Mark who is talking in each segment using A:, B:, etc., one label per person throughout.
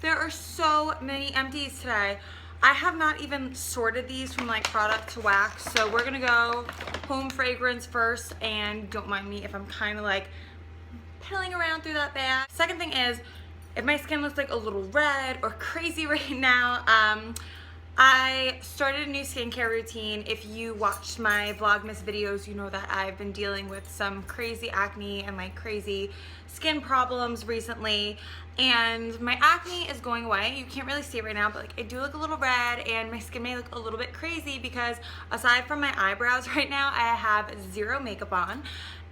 A: There are so many empties today. I have not even sorted these from like product to wax, so we're gonna go home fragrance first, and don't mind me if I'm kind of like piddling around through that bag. Second thing is, if my skin looks like a little red or crazy right now, I started a new skincare routine. If you watched my Vlogmas videos, you know that I've been dealing with some crazy acne and like crazy skin problems recently, and my acne is going away. You can't really see it right now, but like I do look a little red and my skin may look a little bit crazy because aside from my eyebrows right now, I have zero makeup on.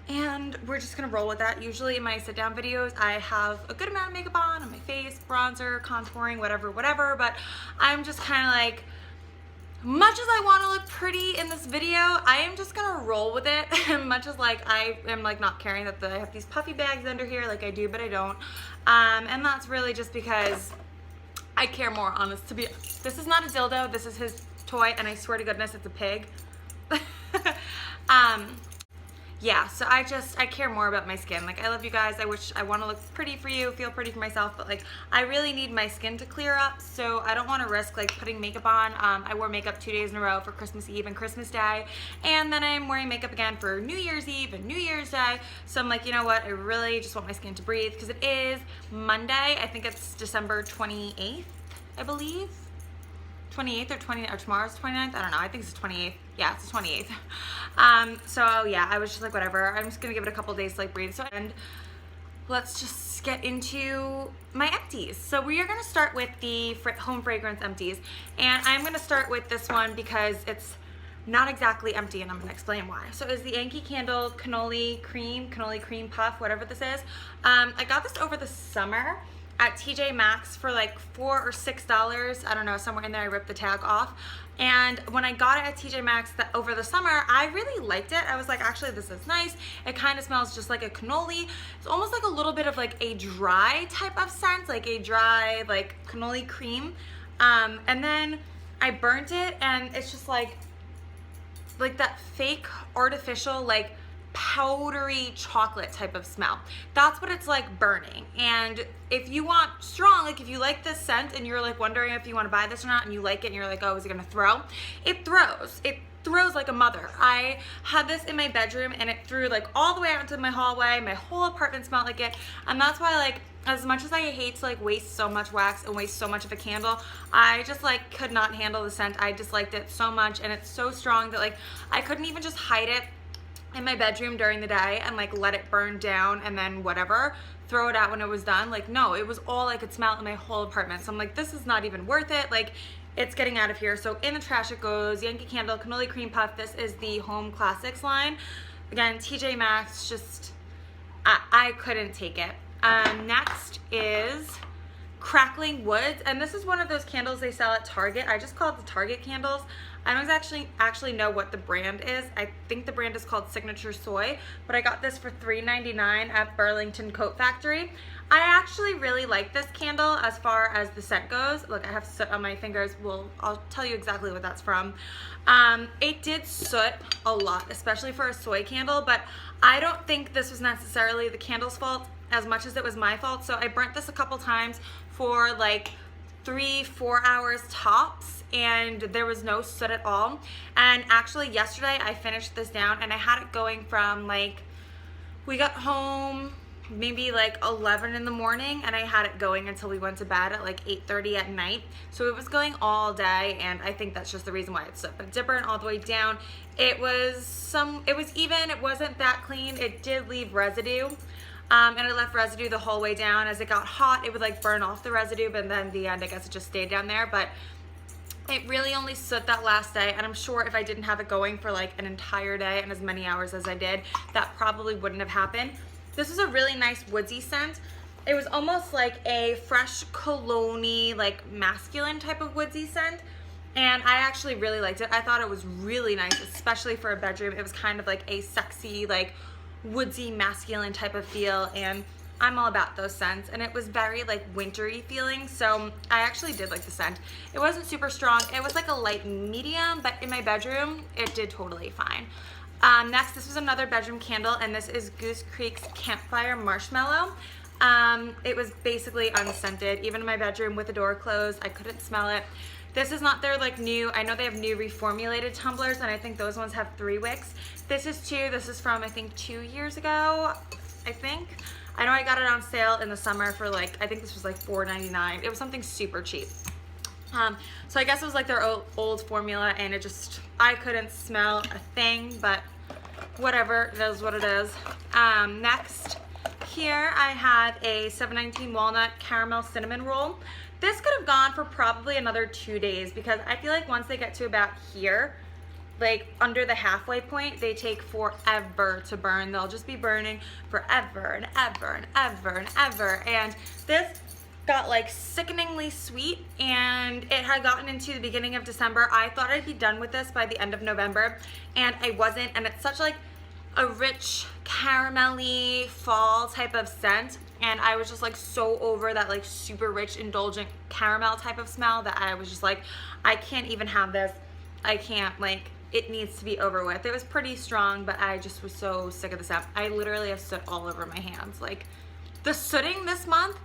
A: And we're just gonna roll with that. Usually in my sit down videos, I have a good amount of makeup on my face, bronzer, contouring, whatever, but I'm just kind of like, much as I want to look pretty in this video, I am just gonna roll with it. Much as like I am like not caring that I have these puffy bags under here, like I do, but I don't. And that's really just because I care more, honest to be. This is not a dildo, this is his toy, and I swear to goodness it's a pig. Yeah, so I care more about my skin. Like, I love you guys. I want to look pretty for you, feel pretty for myself, but like, I really need my skin to clear up, so I don't want to risk like putting makeup on. I wore makeup 2 days in a row for Christmas Eve and Christmas Day, and then I'm wearing makeup again for New Year's Eve and New Year's Day, so I'm like, you know what, I really just want my skin to breathe, because it is Monday. I think it's December 28th, I believe. 28th or 20th, or tomorrow's 29th? I don't know, I think it's the 28th. Yeah, it's the 28th. So yeah, I was just like, whatever, I'm just gonna give it a couple days to like breathe. So, and let's just get into my empties. So we are gonna start with the home fragrance empties, and I'm gonna start with this one because it's not exactly empty, and I'm gonna explain why. So it's the Yankee Candle Cannoli Cream Puff, whatever this is. I got this over the summer at TJ Maxx for like $4 or $6. I don't know, somewhere in there. I ripped the tag off. And when I got it at TJ Maxx over the summer, I really liked it. I was like, actually, this is nice. It kind of smells just like a cannoli. It's almost like a little bit of like a dry type of scent, like a dry like cannoli cream. And then I burnt it, and it's just like that fake artificial like powdery chocolate type of smell. That's what it's like burning. And if you want strong, like if you like this scent and you're like wondering if you want to buy this or not, and you like it and you're like, oh, is it gonna throw? It throws like a mother. I had this in my bedroom, and it threw like all the way out into my hallway. My whole apartment smelled like it. And that's why, like, as much as I hate to like waste so much wax and waste so much of a candle, I just like could not handle the scent. I disliked it so much, and it's so strong that like I couldn't even just hide it in my bedroom during the day and like let it burn down and then whatever, throw it out when it was done. Like, no, it was all I could smell in my whole apartment. So I'm like, this is not even worth it. Like, it's getting out of here. So in the trash it goes. Yankee Candle Cannoli Cream Puff. This is the Home Classics line. Again, TJ Maxx, just, I couldn't take it. Next is Crackling Woods, and this is one of those candles they sell at Target. I just call it the Target candles. I don't actually know what the brand is. I think the brand is called Signature Soy, but I got this for $3.99 at Burlington Coat Factory. I actually really like this candle as far as the scent goes. Look, I have soot on my fingers. Well, I'll tell you exactly what that's from. It did soot a lot, especially for a soy candle, but I don't think this was necessarily the candle's fault as much as it was my fault. So I burnt this a couple times for like 3-4 hours tops, and there was no soot at all. And actually yesterday I finished this down, and I had it going from like, we got home maybe like 11 in the morning, and I had it going until we went to bed at like 8:30 at night. So it was going all day, and I think that's just the reason why it's soot. But it did burn all the way down. It was even, it wasn't that clean. It did leave residue. And it left residue the whole way down. As it got hot, it would like burn off the residue, but then in the end, I guess it just stayed down there. But it really only soot that last day, and I'm sure if I didn't have it going for like an entire day and as many hours as I did, that probably wouldn't have happened. This was a really nice woodsy scent. It was almost like a fresh cologne-y, like masculine type of woodsy scent. And I actually really liked it. I thought it was really nice, especially for a bedroom. It was kind of like a sexy, like woodsy, masculine type of feel, and I'm all about those scents. And it was very like wintry feeling, so I actually did like the scent. It wasn't super strong. It was like a light medium, but in my bedroom, it did totally fine. Next, this was another bedroom candle, and this is Goose Creek's Campfire Marshmallow. It was basically unscented. Even in my bedroom with the door closed, I couldn't smell it. This is not their like new, I know they have new reformulated tumblers, and I think those ones have 3 wicks. This is 2. This is from I think 2 years ago, I think. I know I got it on sale in the summer for like, I think this was like $4.99. It was something super cheap. So I guess it was like their old formula, and it just, I couldn't smell a thing, but whatever, it is what it is. Next, here I have a 719 walnut caramel cinnamon roll. This could have gone for probably another 2 days, because I feel like once they get to about here, like under the halfway point, they take forever to burn. They'll just be burning forever and ever and ever and ever. And this got like sickeningly sweet, and it had gotten into the beginning of December. I thought I'd be done with this by the end of November, and I wasn't. And it's such like a rich caramelly fall type of scent, and I was just like so over that like super rich indulgent caramel type of smell that I was just like, I can't even have this. I can't, like, it needs to be over with. It was pretty strong, but I just was so sick of the scent. I literally have soot all over my hands. Like, the sooting this month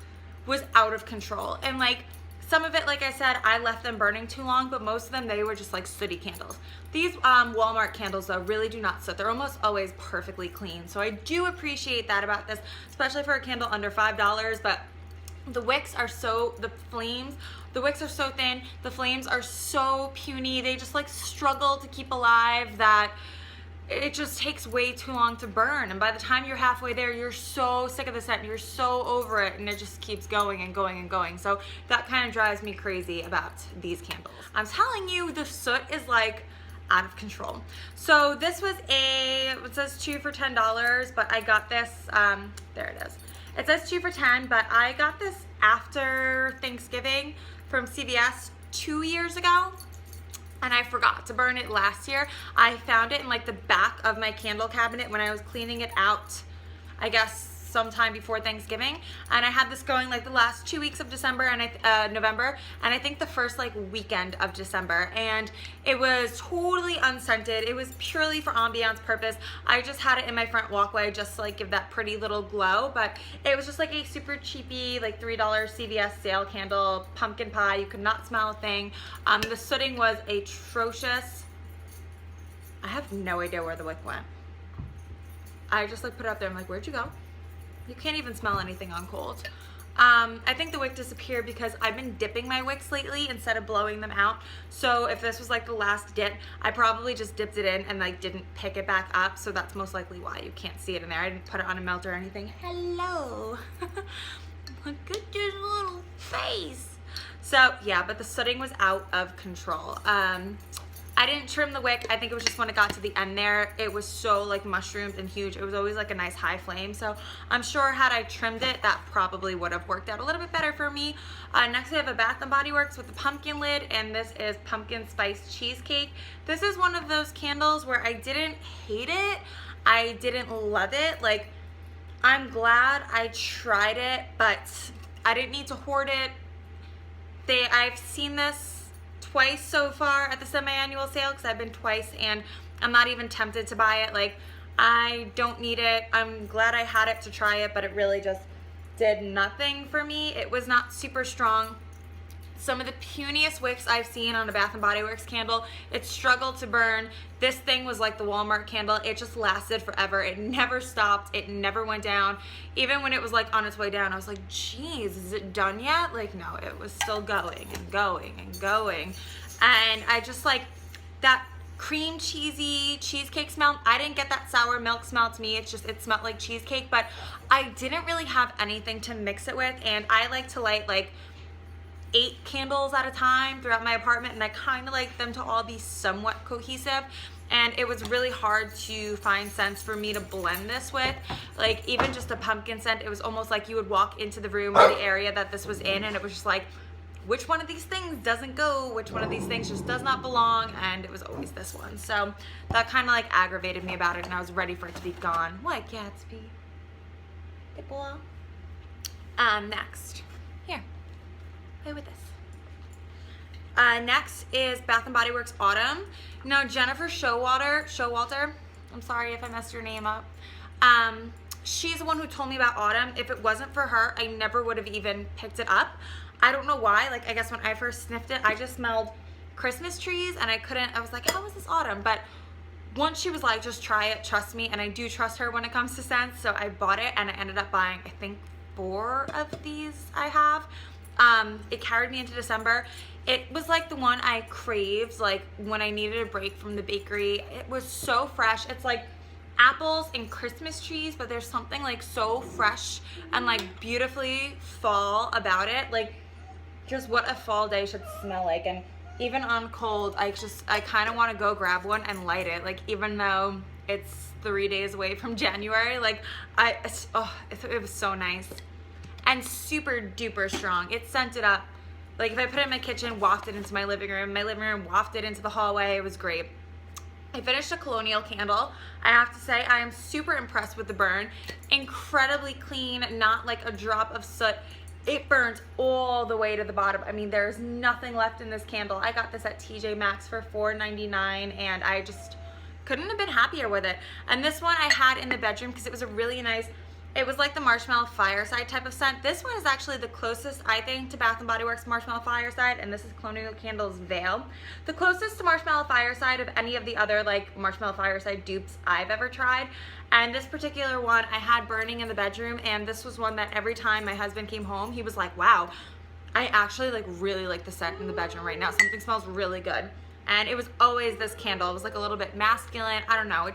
A: was out of control. And like, some of it, like I said, I left them burning too long, but most of them, they were just like sooty candles. These Walmart candles though really do not soot. They're almost always perfectly clean. So I do appreciate that about this, especially for a candle under $5, but the wicks are so, the wicks are so thin, the flames are so puny, they just like struggle to keep alive that it just takes way too long to burn. And by the time you're halfway there, you're so sick of the scent, you're so over it, and it just keeps going and going and going. So that kind of drives me crazy about these candles. I'm telling you, the soot is like out of control. So this was it says 2 for $10, but I got this, there it is. It says 2 for $10, but I got this after Thanksgiving from CVS 2 years ago, and I forgot to burn it last year. I found it in like the back of my candle cabinet when I was cleaning it out, I guess sometime before Thanksgiving, and I had this going like the last 2 weeks of December and November, and I think the first like weekend of December, and it was totally unscented. It was purely for ambiance purpose. I just had it in my front walkway just to like give that pretty little glow, but it was just like a super cheapy like $3 CVS sale candle, pumpkin pie. You could not smell a thing. The sooting was atrocious. I have no idea where the wick went. I just like put it up there. I'm like, where'd you go? You can't even smell anything on cold. I think the wick disappeared because I've been dipping my wicks lately instead of blowing them out. So if this was like the last dip, I probably just dipped it in and like didn't pick it back up. So that's most likely why you can't see it in there. I didn't put it on a melter or anything. Hello. Look at this little face. So yeah, but the sooting was out of control. I didn't trim the wick. I think it was just when it got to the end there, it was so like mushroomed and huge. It was always like a nice high flame. So I'm sure had I trimmed it, that probably would have worked out a little bit better for me. Next we have a Bath & Body Works with the pumpkin lid, and this is pumpkin spice cheesecake. This is one of those candles where I didn't hate it. I didn't love it. Like, I'm glad I tried it, but I didn't need to hoard it. I've seen this twice so far at the semi-annual sale, because I've been twice and I'm not even tempted to buy it. Like, I don't need it. I'm glad I had it to try it, but it really just did nothing for me. It was not super strong. Some of the puniest wicks I've seen on a Bath & Body Works candle, it struggled to burn. This thing was like the Walmart candle. It just lasted forever. It never stopped. It never went down. Even when it was like on its way down, I was like, geez, is it done yet? Like, no, it was still going and going and going. And I just like that cream cheesy cheesecake smell. I didn't get that sour milk smell to me. It's just, it smelled like cheesecake, but I didn't really have anything to mix it with. And I like to light like 8 candles at a time throughout my apartment, and I kind of like them to all be somewhat cohesive, and it was really hard to find scents for me to blend this with. Like, even just a pumpkin scent, it was almost like you would walk into the room or the area that this was in, and it was just like, which one of these things doesn't go, which one of these things just does not belong, and it was always this one. So that kind of like aggravated me about it, and I was ready for it to be gone. What, Gatsby? Dipple. Next, here. Play with this. Next is Bath & Body Works Autumn. Now, Jennifer Showalter, I'm sorry if I messed your name up. she's the one who told me about autumn. If it wasn't for her, I never would have even picked it up. I don't know why. Like, I guess when I first sniffed it, I just smelled Christmas trees, and I was like, how is this autumn? But once she was like, just try it, trust me, and I do trust her when it comes to scents, so I bought it, and I ended up buying, I think, 4 of these I have. It carried me into December. It was like the one I craved, like when I needed a break from the bakery. It was so fresh. It's like apples and Christmas trees, but there's something like so fresh and like beautifully fall about it. Like, just what a fall day should smell like. And even on cold, I kind of want to go grab one and light it. Like, even though it's 3 days away from January, like it was so nice and super duper strong. It scented up. Like, if I put it in my kitchen, wafted into my living room wafted into the hallway. It was great. I finished a Colonial candle. I have to say, I am super impressed with the burn. Incredibly clean, not like a drop of soot. It burns all the way to the bottom. I mean, there's nothing left in this candle. I got this at TJ Maxx for $4.99, and I just couldn't have been happier with it. And this one I had in the bedroom because it was a really nice, it was like the Marshmallow Fireside type of scent. This one is actually the closest, I think, to Bath & Body Works Marshmallow Fireside, and this is Colonial Candles Veil. The closest to Marshmallow Fireside of any of the other like Marshmallow Fireside dupes I've ever tried. And this particular one I had burning in the bedroom, and this was one that every time my husband came home, he was like, wow, I actually like really like the scent in the bedroom right now. Something smells really good. And it was always this candle. It was like a little bit masculine. I don't know.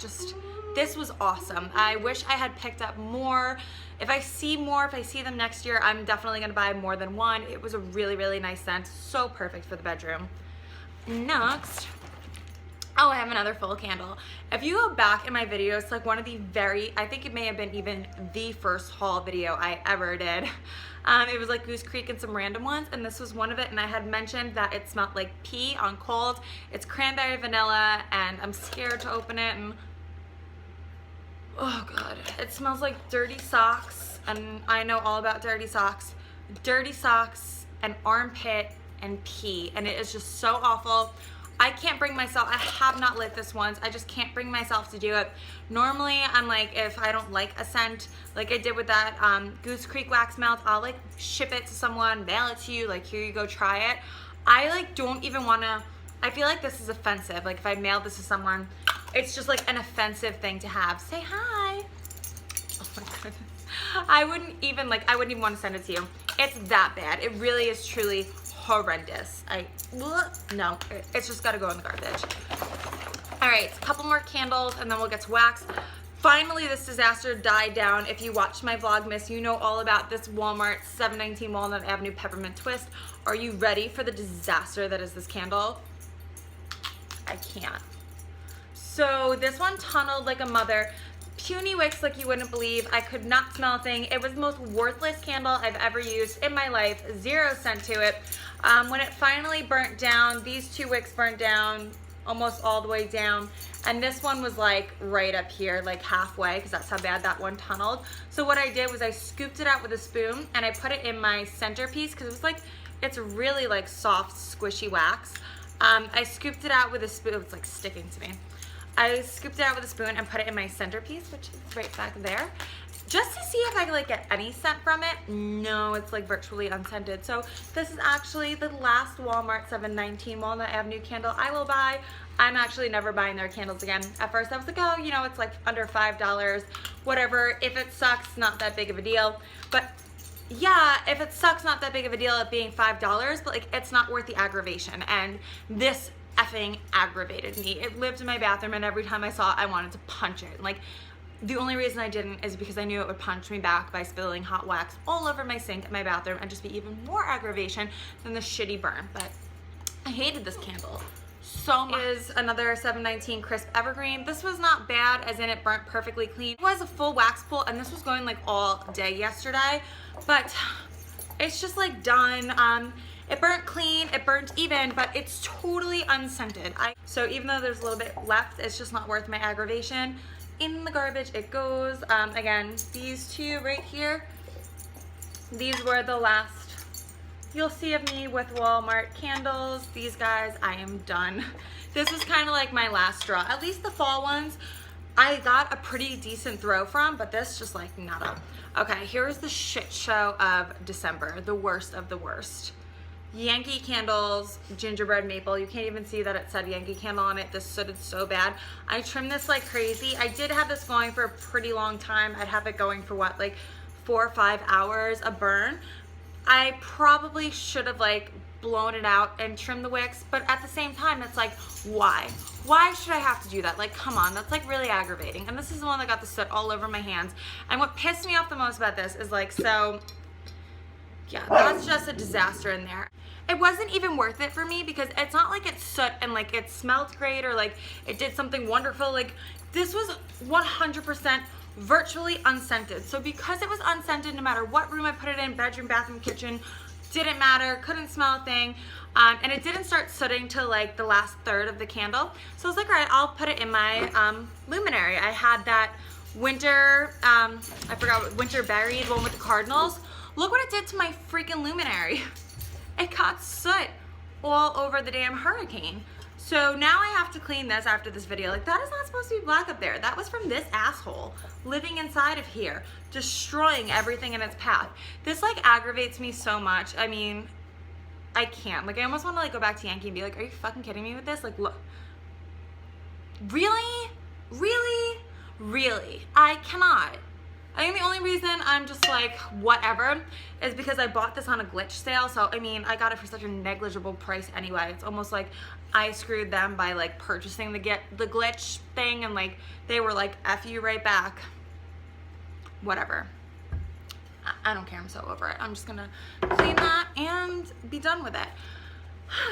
A: This was awesome. I wish I had picked up more. If I see them next year, I'm definitely gonna buy more than one. It was a really, really nice scent. So perfect for the bedroom. Next, oh, I have another full candle. If you go back in my videos, like one of the I think it may have been even the first haul video I ever did. It was like Goose Creek and some random ones, and this was one of it, and I had mentioned that it smelled like pea on cold. It's cranberry vanilla, and I'm scared to open it, and oh god, it smells like dirty socks, and I know all about dirty socks. Dirty socks and armpit and pee, and it is just so awful. I can't bring myself, I have not lit this once, I just can't bring myself to do it. Normally, I'm like, if I don't like a scent, like I did with that Goose Creek wax melt, I'll like ship it to someone, mail it to you, like here you go, try it. I like don't even wanna, I feel like this is offensive. Like if I mailed this to someone, it's just like an offensive thing to have. Say hi. Oh my goodness. I wouldn't even want to send it to you. It's that bad. It really is truly horrendous. No, it's just gotta go in the garbage. All right, a couple more candles and then we'll get to wax. Finally, this disaster died down. If you watched my Vlogmas, you know all about this Walmart 719 Walnut Avenue Peppermint Twist. Are you ready for the disaster that is this candle? I can't. So this one tunneled like a mother. Puny wicks like you wouldn't believe. I could not smell a thing. It was the most worthless candle I've ever used in my life. 0 scent to it. When it finally burnt down, these 2 wicks burnt down almost all the way down. And this one was like right up here, like halfway, because that's how bad that one tunneled. So what I did was I scooped it out with a spoon and I put it in my centerpiece because it was like, it's really like soft, squishy wax. I scooped it out with a spoon. It's like sticking to me. I scooped it out with a spoon and put it in my centerpiece, which is right back there, just to see if I could like get any scent from it. No, it's like virtually unscented. So this is actually the last Walmart 719 Walnut Avenue candle I will buy. I'm actually never buying their candles again. At first I was like, oh, you know, it's like under $5, whatever. If it sucks, not that big of a deal. But yeah, if it sucks, not that big of a deal at being $5, but like it's not worth the aggravation. And this effing aggravated me. It lived in my bathroom, and every time I saw it, I wanted to punch it. Like, the only reason I didn't is because I knew it would punch me back by spilling hot wax all over my sink in my bathroom and just be even more aggravation than the shitty burn. But I hated this candle so much. Is another 719 Crisp Evergreen. This was not bad, as in it burnt perfectly clean. It was a full wax pull, and this was going like all day yesterday, but it's just like done. It burnt clean, it burnt even, but it's totally unscented. So even though there's a little bit left, it's just not worth my aggravation. In the garbage it goes. Again, these 2 right here, these were the last you'll see of me with Walmart candles. These guys, I am done. This was kind of like my last straw. At least the fall ones, I got a pretty decent throw from, but this just like nada. Okay, here's the shit show of December, the worst of the worst. Yankee Candles gingerbread maple. You can't even see that it said Yankee Candle on it. This sooted so bad. I trimmed this like crazy. I did have this going for a pretty long time. I'd have it going for what, like 4 or 5 hours a burn. I probably should have like blown it out and trimmed the wicks, but at the same time it's like, why? Why should I have to do that? Like, come on, that's like really aggravating. And this is the one that got the soot all over my hands. And what pissed me off the most about this is like, so yeah, that's just a disaster in there. It wasn't even worth it for me because it's not like it's soot and like it smelled great or like it did something wonderful. Like this was 100% virtually unscented. So because it was unscented, no matter what room I put it in, bedroom, bathroom, kitchen, didn't matter, couldn't smell a thing. And it didn't start sooting till like the last third of the candle. So I was like, all right, I'll put it in my luminary. I had that winter, I forgot what, winter berry, the one with the cardinals. Look what it did to my freaking luminary. It got soot all over the damn hurricane. So now I have to clean this after this video. Like, that is not supposed to be black up there. That was from this asshole living inside of here, destroying everything in its path. This like aggravates me so much. I mean, I can't. Like, I almost want to like go back to Yankee and be like, are you fucking kidding me with this? Like, look. Really? Really? Really? I cannot. I think the only reason I'm just like whatever is because I bought this on a glitch sale. So I mean, I got it for such a negligible price anyway. It's almost like I screwed them by like purchasing the glitch thing, and like they were like, F you right back. Whatever. I don't care. I'm so over it. I'm just gonna clean that and be done with it.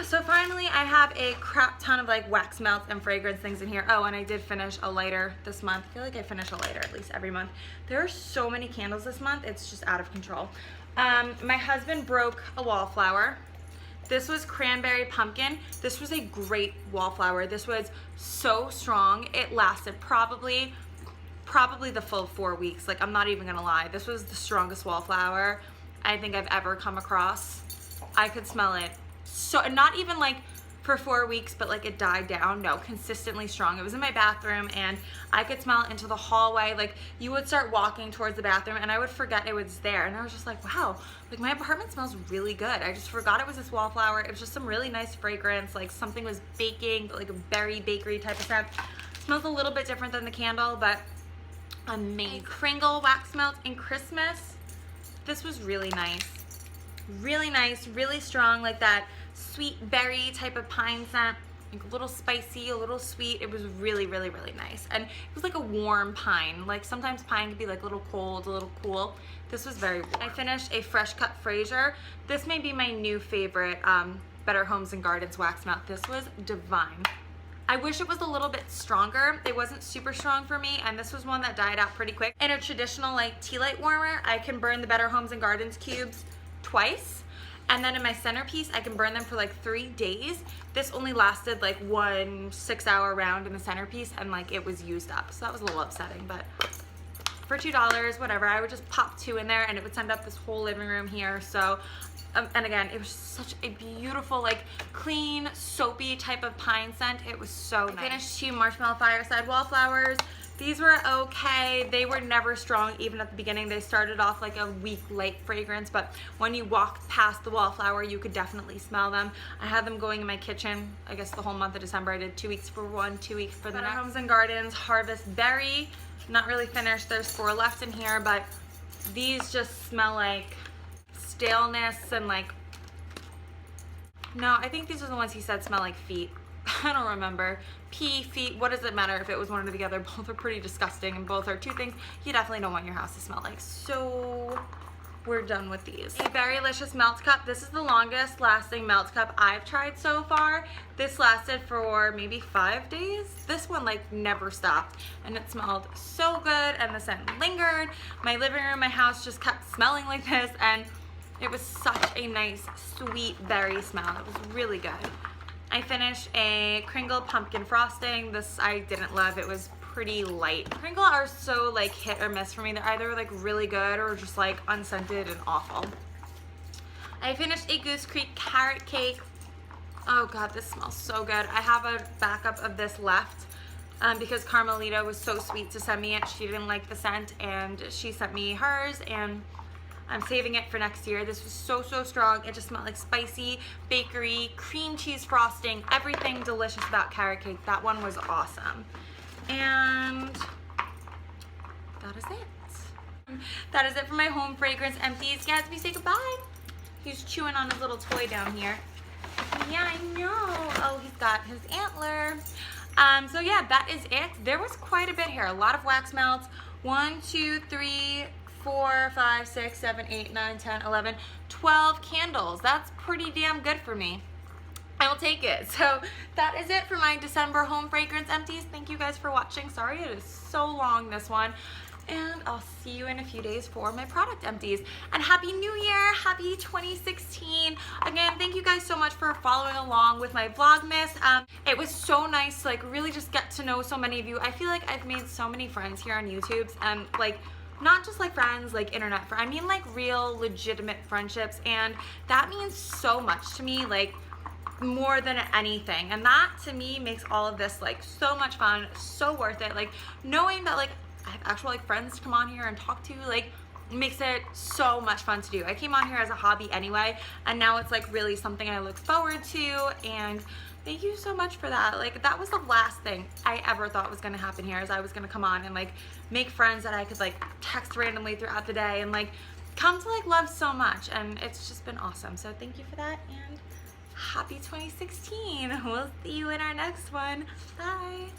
A: So finally I have a crap ton of like wax melts and fragrance things in here. Oh, and I did finish a lighter this month. I feel like I finish a lighter at least every month. There are so many candles this month, it's just out of control. My husband broke a wallflower. This was cranberry pumpkin. This was a great wallflower. This was so strong. It lasted probably the full 4 weeks. Like, I'm not even gonna lie. This was the strongest wallflower I think I've ever come across. I could smell it. So not even like for 4 weeks, but like it died down. No, consistently strong. It was in my bathroom and I could smell it into the hallway. Like, you would start walking towards the bathroom and I would forget it was there. And I was just like, wow, like my apartment smells really good. I just forgot it was this wallflower. It was just some really nice fragrance. Like something was baking, but like a berry bakery type of scent. Smells a little bit different than the candle, but amazing. Kringle wax melt in Christmas. This was really nice. Really nice, really strong, like that sweet berry type of pine scent, like a little spicy, a little sweet. It was really, really, really nice. And it was like a warm pine. Like sometimes pine can be like a little cold, a little cool. This was very warm. I finished a fresh cut Fraser. This may be my new favorite Better Homes and Gardens wax melt. This was divine. I wish it was a little bit stronger. It wasn't super strong for me, and this was one that died out pretty quick. In a traditional like tea light warmer, I can burn the Better Homes and Gardens cubes twice, and then in my centerpiece I can burn them for like 3 days. This only lasted like 1 6-hour round in the centerpiece, and like it was used up, so that was a little upsetting. But for $2, whatever, I would just pop 2 in there and it would send up this whole living room here. So and again, it was such a beautiful, like clean, soapy type of pine scent. It was so nice. I finished 2 Marshmallow Fireside Wallflowers. These were okay. They were never strong even at the beginning. They started off like a weak light fragrance, but when you walked past the wallflower, you could definitely smell them. I had them going in my kitchen, I guess the whole month of December. I did 2 weeks for one, 2 weeks for the next. Homes and Gardens Harvest Berry. Not really finished. There's 4 left in here, but these just smell like staleness and like, no, I think these are the ones he said smell like feet. I don't remember. Pee, feet, what does it matter if it was one or the other? Both are pretty disgusting, and both are 2 things you definitely don't want your house to smell like. So we're done with these. A Berrylicious Melt Cup. This is the longest lasting melt cup I've tried so far. This lasted for maybe 5 days. This one like never stopped, and it smelled so good, and the scent lingered. My living room, my house just kept smelling like this, and it was such a nice sweet berry smell. It was really good. I finished a Kringle pumpkin frosting. This I didn't love. It was pretty light. Kringle are so like hit or miss for me. They're either like really good or just like unscented and awful. I finished a Goose Creek carrot cake. Oh god, this smells so good. I have a backup of this left because Carmelita was so sweet to send me it. She didn't like the scent and she sent me hers, and I'm saving it for next year. This was so, so strong. It just smelled like spicy, bakery, cream cheese frosting, everything delicious about carrot cake. That one was awesome. And that is it. That is it for my home fragrance empties. Gatsby, say goodbye. He's chewing on his little toy down here. Yeah, I know. Oh, he's got his antler. So yeah, that is it. There was quite a bit here. A lot of wax melts. 1, 2, 3, 4, 5, 6, 7, 8, 9, 10, 11, 12 candles. That's pretty damn good for me. I will take it. So that is it for my December home fragrance empties. Thank you guys for watching. Sorry it is so long, this one. And I'll see you in a few days for my product empties. And Happy New Year, happy 2016. Again, thank you guys so much for following along with my Vlogmas. It was so nice to like really just get to know so many of you. I feel like I've made so many friends here on YouTube, and like not just like friends, like internet friends. I mean like real legitimate friendships, and that means so much to me, like more than anything. And that to me makes all of this like so much fun, so worth it. Like knowing that like I have actual like friends to come on here and talk to, like makes it so much fun to do. I came on here as a hobby anyway, and now it's like really something I look forward to, and thank you so much for that. Like that was the last thing I ever thought was gonna happen here, is I was gonna come on and like make friends that I could like text randomly throughout the day and like come to like love so much, and it's just been awesome. So thank you for that, and happy 2016. We'll see you in our next one. Bye.